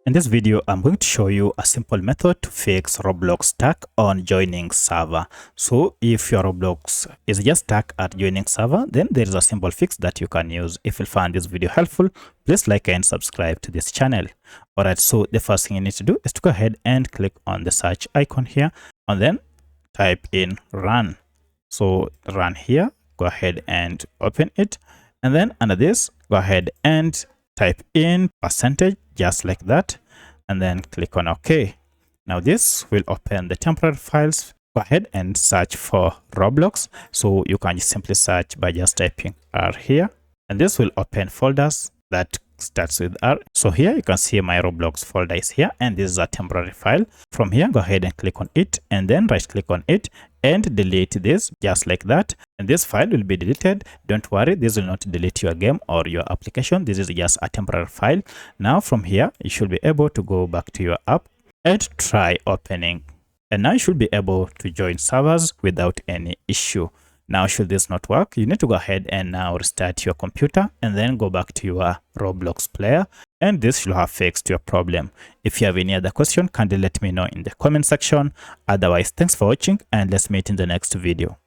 In this video, I'm going to show you a simple method to fix Roblox stuck on joining server. So if your Roblox is just stuck at joining server, then there is a simple fix that you can use. If you find this video helpful, please like and subscribe to this channel. Alright, so the first thing you need to do is to go ahead and click on the search icon here and then type in run. So run here, go ahead and open it. And then under this, go ahead and type in percentage just like that, and then click on OK. Now this will open the temporary files. Go ahead and search for Roblox. So you can simply search by just typing R here, and this will open folders that starts with R. So here you can see my Roblox folder is here, and this is a temporary file. From here, go ahead and click on it, and then right click on it and delete this just like that, and this file will be deleted. Don't worry, this will not delete your game or your application. This is just a temporary file. Now from here you should be able to go back to your app and try opening, and now you should be able to join servers without any issue. Now should this not work, you need to go ahead and now restart your computer and then go back to your Roblox player, and this should have fixed your problem. If you have any other question, kindly let me know in the comment section. Otherwise, thanks for watching, and let's meet in the next video.